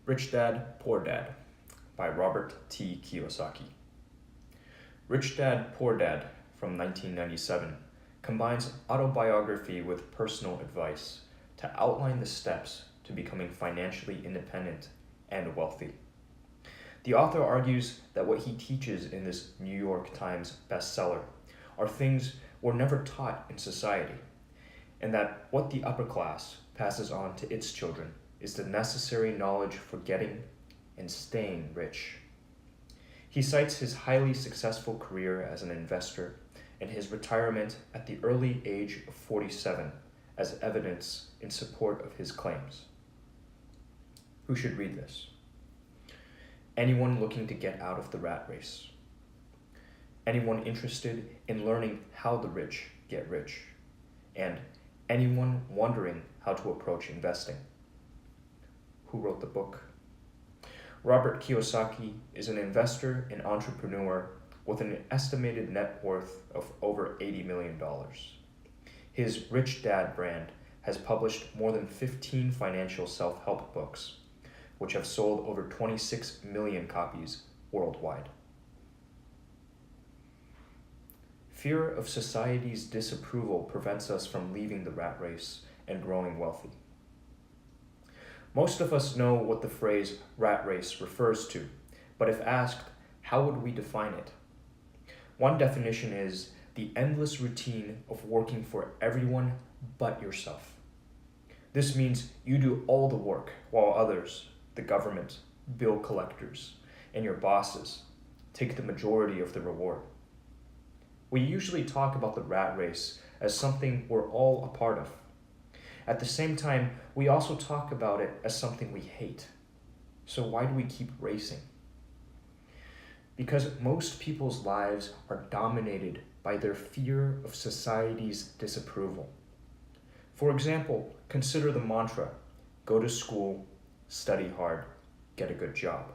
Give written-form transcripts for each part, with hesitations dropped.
Rich Dad, Poor Dad by Robert T. Kiyosaki. Rich Dad, Poor Dad from 1997 combines autobiography with personal advice to outline the steps to becoming financially independent and wealthy. The author argues that what he teaches in this New York Times bestseller are things we're never taught in society, and that what the upper class passes on to its children is the necessary knowledge for getting and staying rich. He cites his highly successful career as an investor and his retirement at the early age of 47 as evidence in support of his claims. Who should read this? Anyone looking to get out of the rat race. Anyone interested in learning how the rich get rich. And anyone wondering how to approach investing. Who wrote the book? Robert Kiyosaki is an investor and entrepreneur with an estimated net worth of over $80 million. His Rich Dad brand has published more than 15 financial self-help books, which have sold over 26 million copies worldwide. Fear of society's disapproval prevents us from leaving the rat race and growing wealthy. Most of us know what the phrase rat race refers to, but if asked, how would we define it? One definition is the endless routine of working for everyone but yourself. This means you do all the work while others, the government, bill collectors, and your bosses, take the majority of the reward. We usually talk about the rat race as something we're all a part of. At the same time, we also talk about it as something we hate. So why do we keep racing? Because most people's lives are dominated by their fear of society's disapproval. For example, consider the mantra, go to school, study hard, get a good job.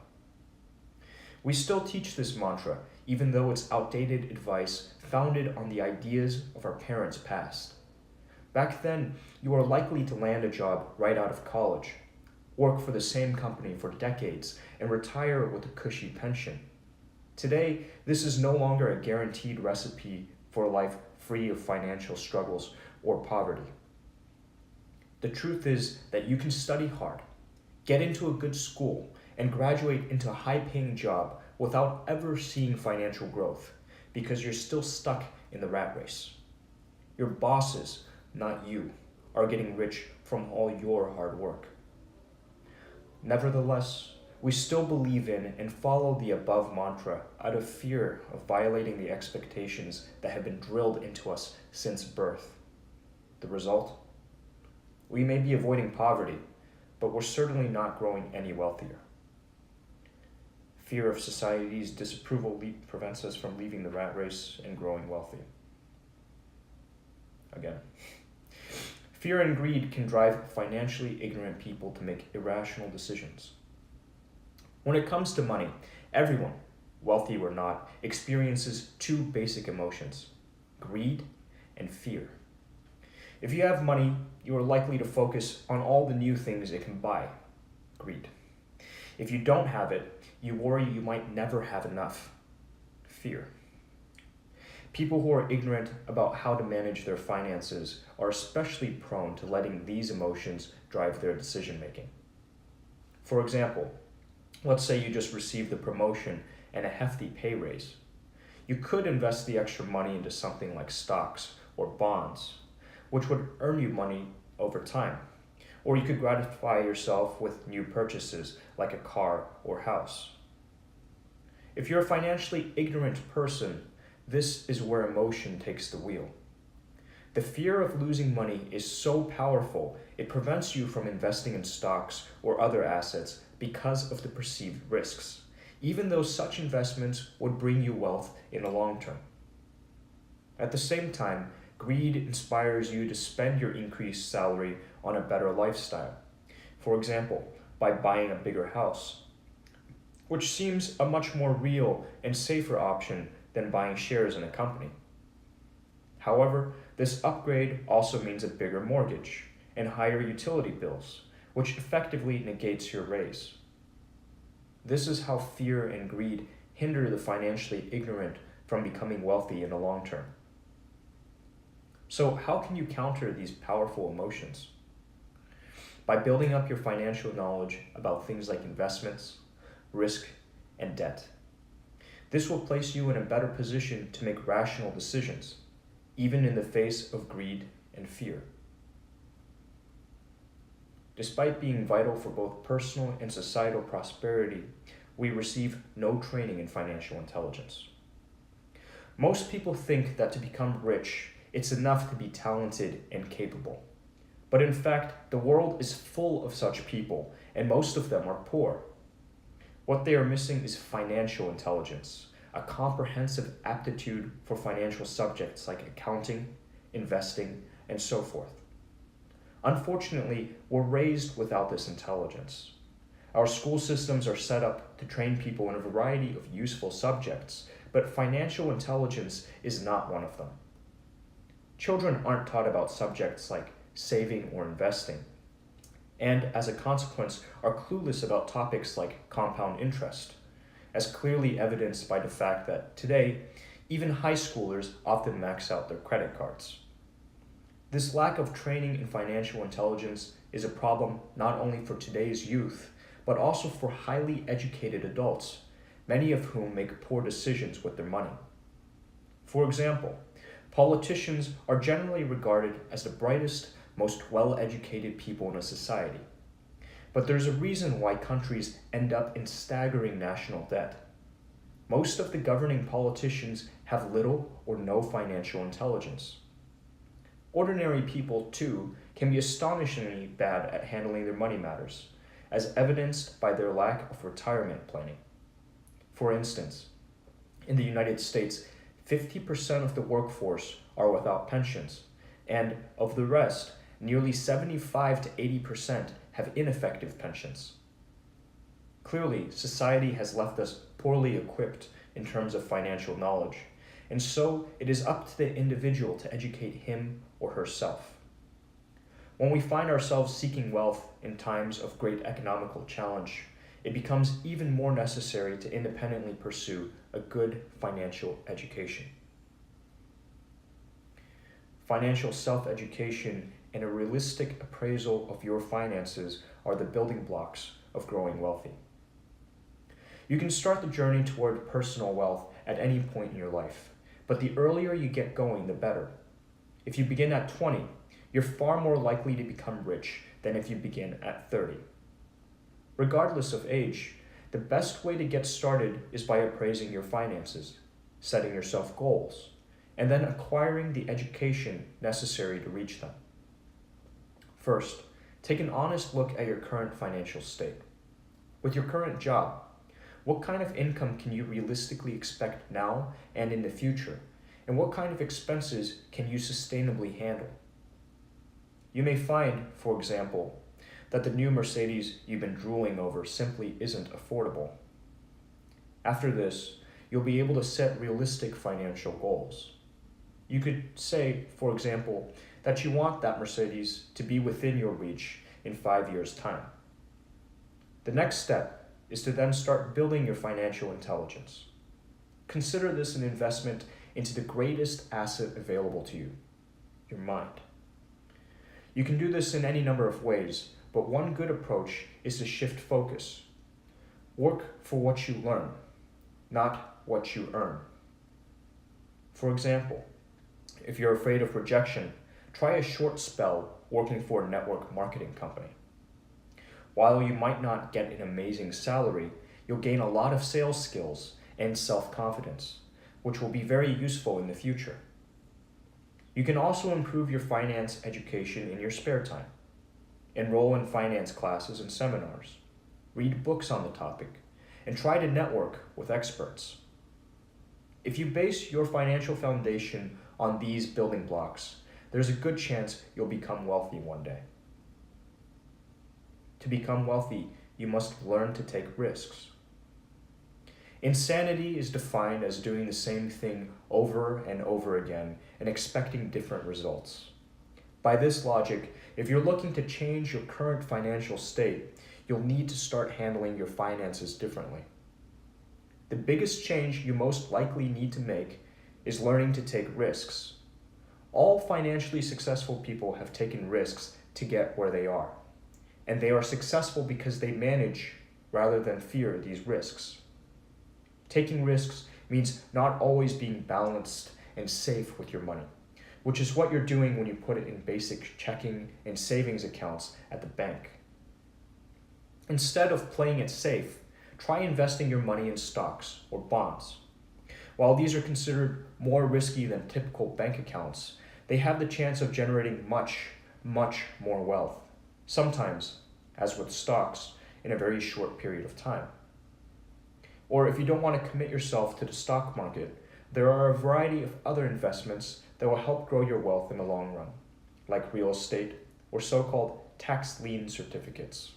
We still teach this mantra, even though it's outdated advice founded on the ideas of our parents' past. Back then, you are likely to land a job right out of college, work for the same company for decades, and retire with a cushy pension. Today, this is no longer a guaranteed recipe for a life free of financial struggles or poverty. The truth is that you can study hard, get into a good school, and graduate into a high-paying job without ever seeing financial growth because you're still stuck in the rat race. Your bosses, not you, are getting rich from all your hard work. Nevertheless, we still believe in and follow the above mantra out of fear of violating the expectations that have been drilled into us since birth. The result? We may be avoiding poverty, but we're certainly not growing any wealthier. Fear of society's disapproval prevents us from leaving the rat race and growing wealthy. Again. Fear and greed can drive financially ignorant people to make irrational decisions. When it comes to money, everyone, wealthy or not, experiences two basic emotions, greed and fear. If you have money, you are likely to focus on all the new things it can buy, greed. If you don't have it, you worry you might never have enough, fear. People who are ignorant about how to manage their finances are especially prone to letting these emotions drive their decision-making. For example, let's say you just received a promotion and a hefty pay raise. You could invest the extra money into something like stocks or bonds, which would earn you money over time. Or you could gratify yourself with new purchases like a car or house. If you're a financially ignorant person, this is where emotion takes the wheel. The fear of losing money is so powerful, it prevents you from investing in stocks or other assets because of the perceived risks, even though such investments would bring you wealth in the long term. At the same time, greed inspires you to spend your increased salary on a better lifestyle. For example, by buying a bigger house, which seems a much more real and safer option than buying shares in a company. However, this upgrade also means a bigger mortgage and higher utility bills, which effectively negates your raise. This is how fear and greed hinder the financially ignorant from becoming wealthy in the long term. So, how can you counter these powerful emotions? By building up your financial knowledge about things like investments, risk, and debt. This will place you in a better position to make rational decisions, even in the face of greed and fear. Despite being vital for both personal and societal prosperity, we receive no training in financial intelligence. Most people think that to become rich, it's enough to be talented and capable. But in fact, the world is full of such people, and most of them are poor. What they are missing is financial intelligence, a comprehensive aptitude for financial subjects like accounting, investing, and so forth. Unfortunately, we're raised without this intelligence. Our school systems are set up to train people in a variety of useful subjects, but financial intelligence is not one of them. Children aren't taught about subjects like saving or investing, and as a consequence are clueless about topics like compound interest, as clearly evidenced by the fact that today, even high schoolers often max out their credit cards. This lack of training in financial intelligence is a problem not only for today's youth, but also for highly educated adults, many of whom make poor decisions with their money. For example, politicians are generally regarded as the brightest, most well-educated people in a society. But there's a reason why countries end up in staggering national debt. Most of the governing politicians have little or no financial intelligence. Ordinary people, too, can be astonishingly bad at handling their money matters, as evidenced by their lack of retirement planning. For instance, in the United States, 50% of the workforce are without pensions, and of the rest, nearly 75 to 80% have ineffective pensions. Clearly, society has left us poorly equipped in terms of financial knowledge, and so it is up to the individual to educate him or herself. When we find ourselves seeking wealth in times of great economical challenge, it becomes even more necessary to independently pursue a good financial education. Financial self-education and a realistic appraisal of your finances are the building blocks of growing wealthy. You can start the journey toward personal wealth at any point in your life, but the earlier you get going, the better. If you begin at 20, you're far more likely to become rich than if you begin at 30. Regardless of age, the best way to get started is by appraising your finances, setting yourself goals, and then acquiring the education necessary to reach them. First, take an honest look at your current financial state. With your current job, what kind of income can you realistically expect now and in the future? And what kind of expenses can you sustainably handle? You may find, for example, that the new Mercedes you've been drooling over simply isn't affordable. After this, you'll be able to set realistic financial goals. You could say, for example, that you want that Mercedes to be within your reach in 5 years' time. The next step is to then start building your financial intelligence. Consider this an investment into the greatest asset available to you, your mind. You can do this in any number of ways, but one good approach is to shift focus. Work for what you learn, not what you earn. For example, if you're afraid of rejection, try a short spell working for a network marketing company. While you might not get an amazing salary, you'll gain a lot of sales skills and self-confidence, which will be very useful in the future. You can also improve your finance education in your spare time. Enroll in finance classes and seminars, read books on the topic, and try to network with experts. If you base your financial foundation on these building blocks, there's a good chance you'll become wealthy one day. To become wealthy, you must learn to take risks. Insanity is defined as doing the same thing over and over again and expecting different results. By this logic, if you're looking to change your current financial state, you'll need to start handling your finances differently. The biggest change you most likely need to make is learning to take risks. All financially successful people have taken risks to get where they are, and they are successful because they manage rather than fear these risks. Taking risks means not always being balanced and safe with your money, which is what you're doing when you put it in basic checking and savings accounts at the bank. Instead of playing it safe, try investing your money in stocks or bonds. While these are considered more risky than typical bank accounts, they have the chance of generating much, much more wealth, sometimes, as with stocks, in a very short period of time. Or if you don't want to commit yourself to the stock market, there are a variety of other investments that will help grow your wealth in the long run, like real estate or so-called tax lien certificates.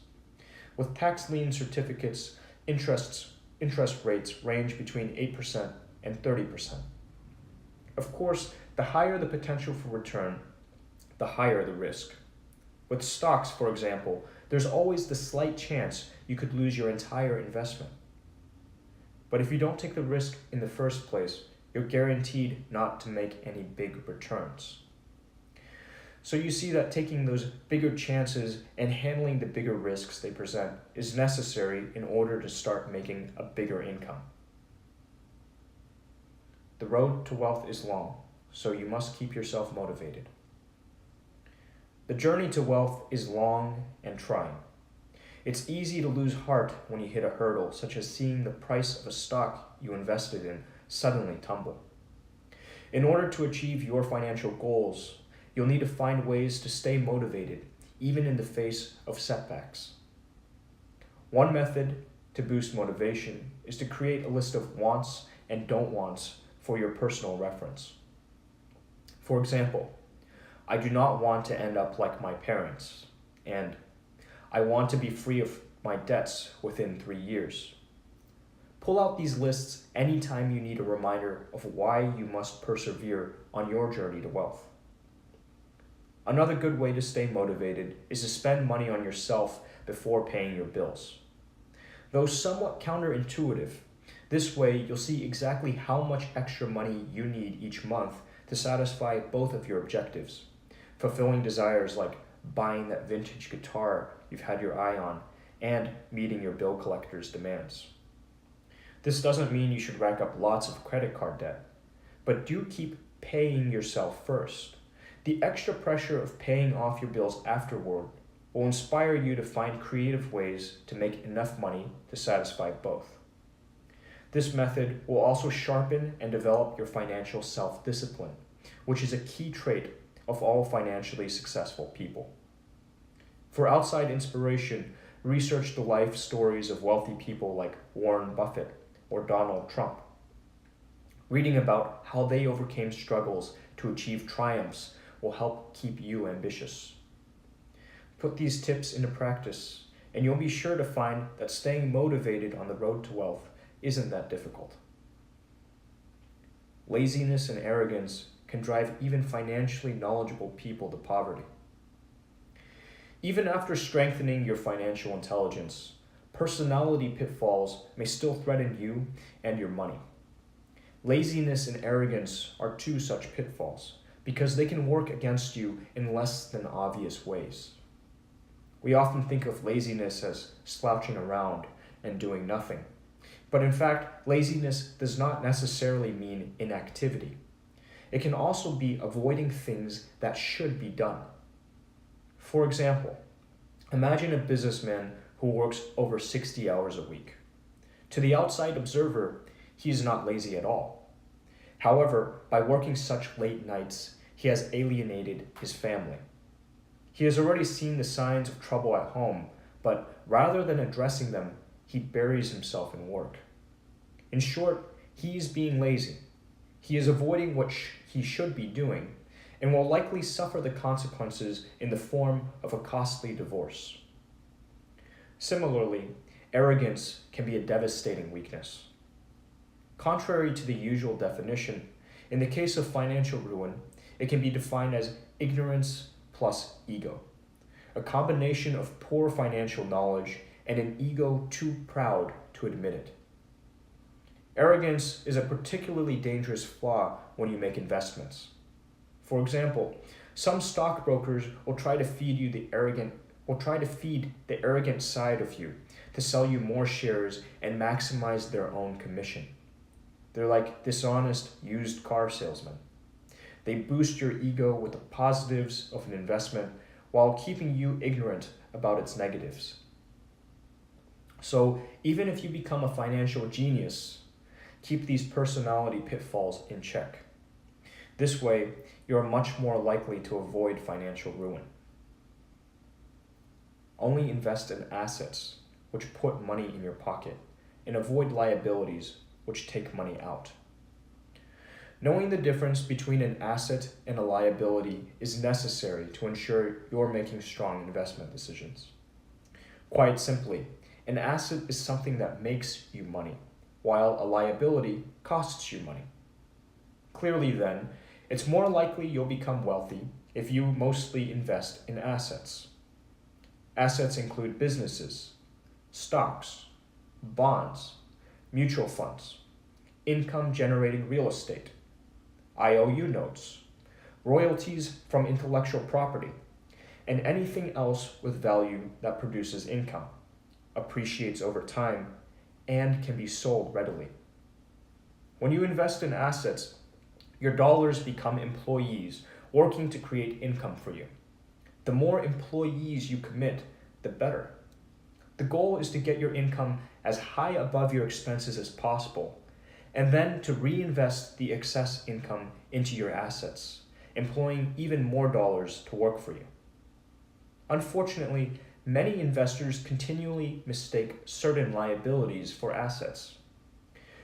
With tax lien certificates, interest rates range between 8% and 30%. Of course, the higher the potential for return, the higher the risk. With stocks, for example, there's always the slight chance you could lose your entire investment. But if you don't take the risk in the first place, you're guaranteed not to make any big returns. So you see that taking those bigger chances and handling the bigger risks they present is necessary in order to start making a bigger income. The road to wealth is long, so you must keep yourself motivated. The journey to wealth is long and trying. It's easy to lose heart when you hit a hurdle, such as seeing the price of a stock you invested in suddenly tumble. In order to achieve your financial goals, you'll need to find ways to stay motivated, even in the face of setbacks. One method to boost motivation is to create a list of wants and don't wants for your personal reference. For example, I do not want to end up like my parents, and I want to be free of my debts within 3 years. Pull out these lists anytime you need a reminder of why you must persevere on your journey to wealth. Another good way to stay motivated is to spend money on yourself before paying your bills. Though somewhat counterintuitive, this way you'll see exactly how much extra money you need each month to satisfy both of your objectives, fulfilling desires like buying that vintage guitar you've had your eye on and meeting your bill collector's demands. This doesn't mean you should rack up lots of credit card debt, but do keep paying yourself first. The extra pressure of paying off your bills afterward will inspire you to find creative ways to make enough money to satisfy both. This method will also sharpen and develop your financial self-discipline, which is a key trait of all financially successful people. For outside inspiration, research the life stories of wealthy people like Warren Buffett or Donald Trump. Reading about how they overcame struggles to achieve triumphs will help keep you ambitious. Put these tips into practice, and you'll be sure to find that staying motivated on the road to wealth isn't that difficult. Laziness and arrogance can drive even financially knowledgeable people to poverty. Even after strengthening your financial intelligence, personality pitfalls may still threaten you and your money. Laziness and arrogance are two such pitfalls because they can work against you in less than obvious ways. We often think of laziness as slouching around and doing nothing. But in fact, laziness does not necessarily mean inactivity. It can also be avoiding things that should be done. For example, imagine a businessman who works over 60 hours a week. To the outside observer, he is not lazy at all. However, by working such late nights, he has alienated his family. He has already seen the signs of trouble at home, but rather than addressing them, he buries himself in work. In short, he is being lazy. He is avoiding what he should be doing and will likely suffer the consequences in the form of a costly divorce. Similarly, arrogance can be a devastating weakness. Contrary to the usual definition, in the case of financial ruin, it can be defined as ignorance plus ego, a combination of poor financial knowledge and an ego too proud to admit it. Arrogance is a particularly dangerous flaw when you make investments. For example, some stockbrokers will try to feed the arrogant side of you to sell you more shares and maximize their own commission. They're like dishonest used car salesmen. They boost your ego with the positives of an investment while keeping you ignorant about its negatives. So even if you become a financial genius, keep these personality pitfalls in check. This way, you are much more likely to avoid financial ruin. Only invest in assets which put money in your pocket, and avoid liabilities which take money out. Knowing the difference between an asset and a liability is necessary to ensure you're making strong investment decisions. Quite simply, an asset is something that makes you money, while a liability costs you money. Clearly then, it's more likely you'll become wealthy if you mostly invest in assets. Assets include businesses, stocks, bonds, mutual funds, income-generating real estate, IOU notes, royalties from intellectual property, and anything else with value that produces income, appreciates over time, and can be sold readily. When you invest in assets, your dollars become employees working to create income for you. The more employees you commit, the better. The goal is to get your income as high above your expenses as possible, and then to reinvest the excess income into your assets, employing even more dollars to work for you. Unfortunately, many investors continually mistake certain liabilities for assets.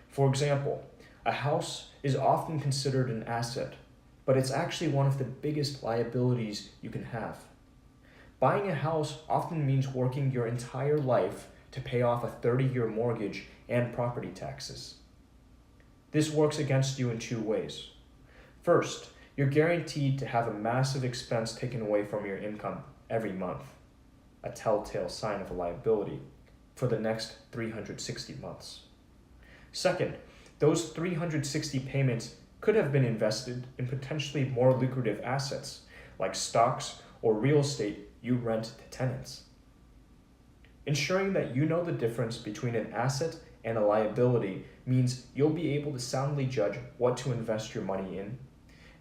For example, a house is often considered an asset, but it's actually one of the biggest liabilities you can have. Buying a house often means working your entire life to pay off a 30-year mortgage and property taxes. This works against you in two ways. First, you're guaranteed to have a massive expense taken away from your income every month, a telltale sign of a liability, for the next 360 months. Second, those 360 payments could have been invested in potentially more lucrative assets, like stocks or real estate you rent to tenants. Ensuring that you know the difference between an asset and a liability means you'll be able to soundly judge what to invest your money in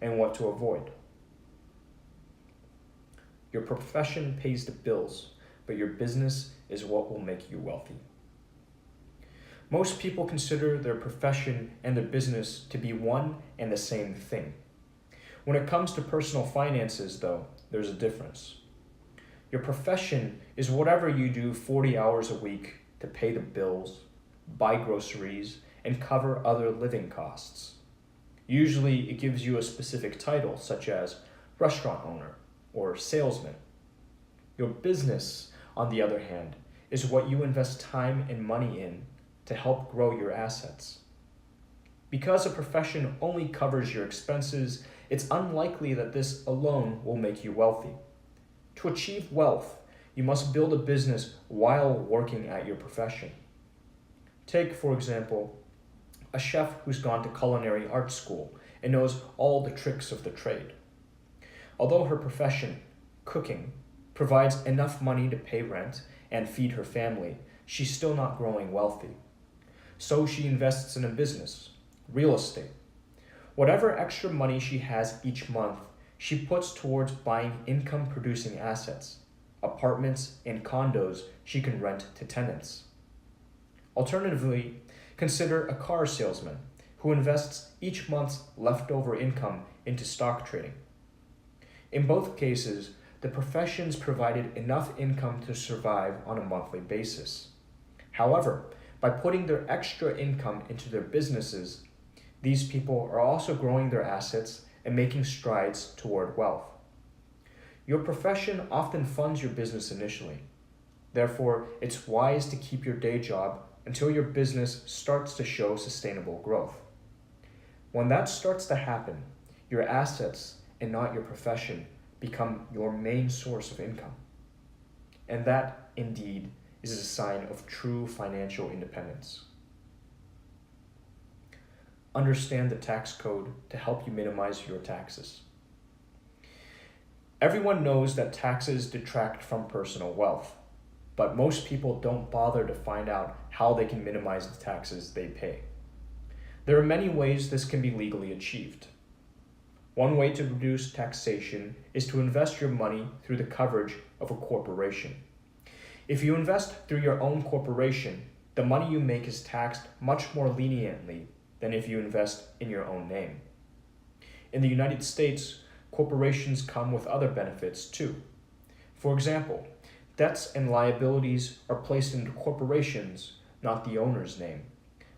and what to avoid. Your profession pays the bills, but your business is what will make you wealthy. Most people consider their profession and their business to be one and the same thing. When it comes to personal finances, though, there's a difference. Your profession is whatever you do 40 hours a week to pay the bills, buy groceries, and cover other living costs. Usually, it gives you a specific title, such as restaurant owner or salesman. Your business, on the other hand, is what you invest time and money in to help grow your assets. Because a profession only covers your expenses, it's unlikely that this alone will make you wealthy. To achieve wealth, you must build a business while working at your profession. Take, for example, a chef who's gone to culinary arts school and knows all the tricks of the trade. Although her profession, cooking, provides enough money to pay rent and feed her family, she's still not growing wealthy. So she invests in a business, real estate. Whatever extra money she has each month, she puts towards buying income-producing assets, apartments and condos she can rent to tenants. Alternatively, consider a car salesman who invests each month's leftover income into stock trading. In both cases, the professions provided enough income to survive on a monthly basis. However, by putting their extra income into their businesses, these people are also growing their assets and making strides toward wealth. Your profession often funds your business initially. Therefore, it's wise to keep your day job until your business starts to show sustainable growth. When that starts to happen, your assets and not your profession become your main source of income. And that, indeed, is a sign of true financial independence. Understand the tax code to help you minimize your taxes. Everyone knows that taxes detract from personal wealth, but most people don't bother to find out how they can minimize the taxes they pay. There are many ways this can be legally achieved. One way to reduce taxation is to invest your money through the coverage of a corporation. If you invest through your own corporation, the money you make is taxed much more leniently than if you invest in your own name. In the United States, corporations come with other benefits too. For example, debts and liabilities are placed into corporations, not the owner's name,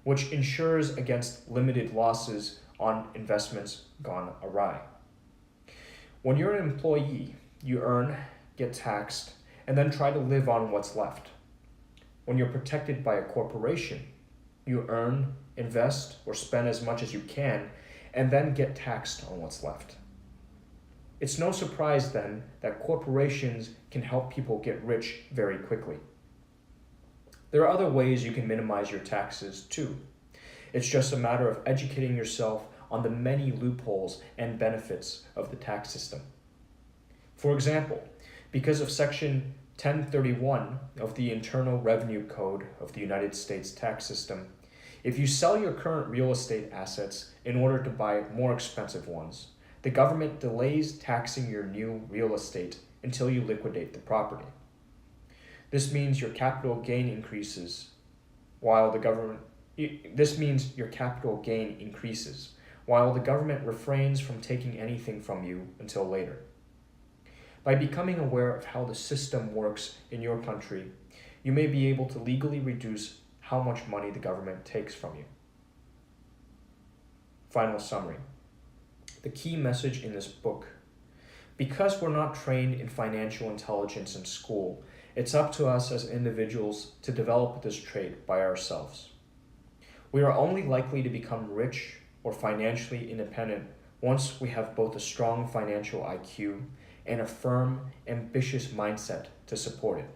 which ensures against limited losses on investments gone awry. When you're an employee, you earn, get taxed, and then try to live on what's left. When you're protected by a corporation, you earn, invest, or spend as much as you can, and then get taxed on what's left. It's no surprise then that corporations can help people get rich very quickly. There are other ways you can minimize your taxes too. It's just a matter of educating yourself on the many loopholes and benefits of the tax system. For example, because of Section 1031 of the Internal Revenue Code of the United States tax system, if you sell your current real estate assets in order to buy more expensive ones, the government delays taxing your new real estate until you liquidate the property. This means your capital gain increases while the government refrains from taking anything from you until later. By becoming aware of how the system works in your country, you may be able to legally reduce how much money the government takes from you. Final summary. The key message in this book: because we're not trained in financial intelligence in school, it's up to us as individuals to develop this trait by ourselves. We are only likely to become rich or financially independent once we have both a strong financial IQ and a firm, ambitious mindset to support it.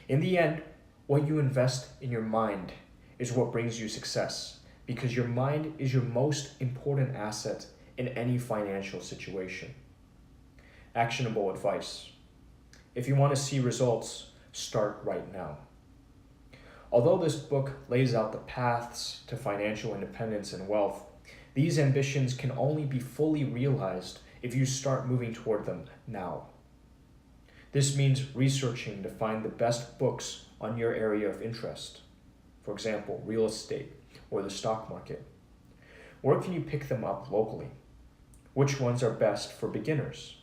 In the end, what you invest in your mind is what brings you success, because your mind is your most important asset in any financial situation. Actionable advice. If you want to see results, start right now. Although this book lays out the paths to financial independence and wealth, these ambitions can only be fully realized if you start moving toward them now. This means researching to find the best books on your area of interest. For example, real estate or the stock market. Where can you pick them up locally? Which ones are best for beginners?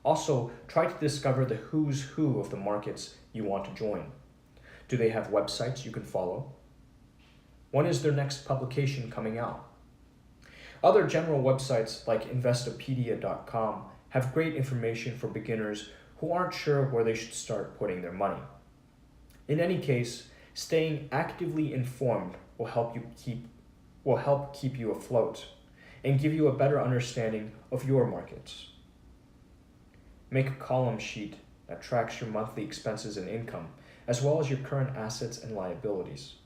Also, try to discover the who's who of the markets you want to join. Do they have websites you can follow? When is their next publication coming out? Other general websites like investopedia.com have great information for beginners who aren't sure where they should start putting their money. In any case, staying actively informed will help keep you afloat and give you a better understanding of your markets. Make a column sheet that tracks your monthly expenses and income, as well as your current assets and liabilities.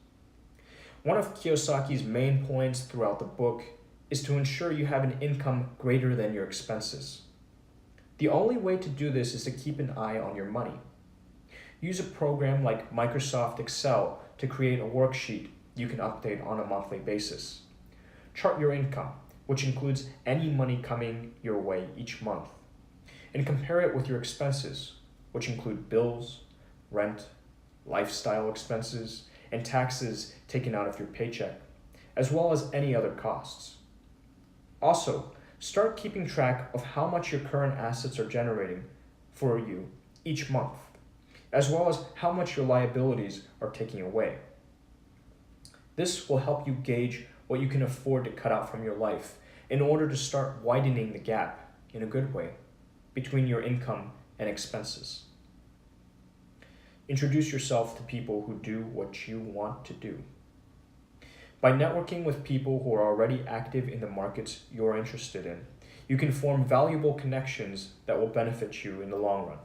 One of Kiyosaki's main points throughout the book is to ensure you have an income greater than your expenses. The only way to do this is to keep an eye on your money. Use a program like Microsoft Excel to create a worksheet you can update on a monthly basis. Chart your income, which includes any money coming your way each month, and compare it with your expenses, which include bills, rent, lifestyle expenses, and taxes taken out of your paycheck, as well as any other costs. Also, start keeping track of how much your current assets are generating for you each month, as well as how much your liabilities are taking away. This will help you gauge what you can afford to cut out from your life in order to start widening the gap, in a good way, between your income and expenses. Introduce yourself to people who do what you want to do. By networking with people who are already active in the markets you're interested in, you can form valuable connections that will benefit you in the long run.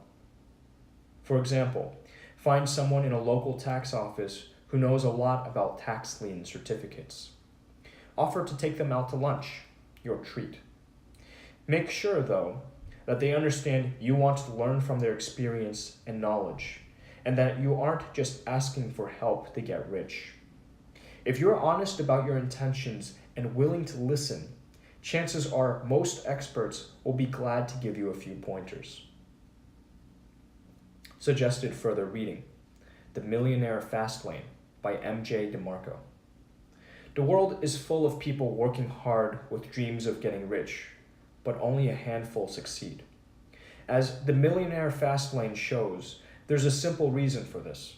For example, Find someone in a local tax office who knows a lot about tax lien certificates. Offer to take them out to lunch, your treat. Make sure, though, that they understand you want to learn from their experience and knowledge, and that you aren't just asking for help to get rich. If you're honest about your intentions and willing to listen, chances are most experts will be glad to give you a few pointers. Suggested further reading: The Millionaire Fast Lane by M.J. DeMarco. The world is full of people working hard with dreams of getting rich, but only a handful succeed. As The Millionaire Fast Lane shows, there's a simple reason for this.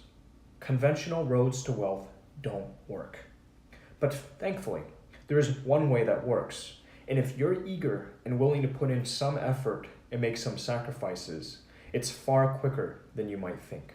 Conventional roads to wealth don't work. But thankfully, there is one way that works, and if you're eager and willing to put in some effort and make some sacrifices, it's far quicker than you might think.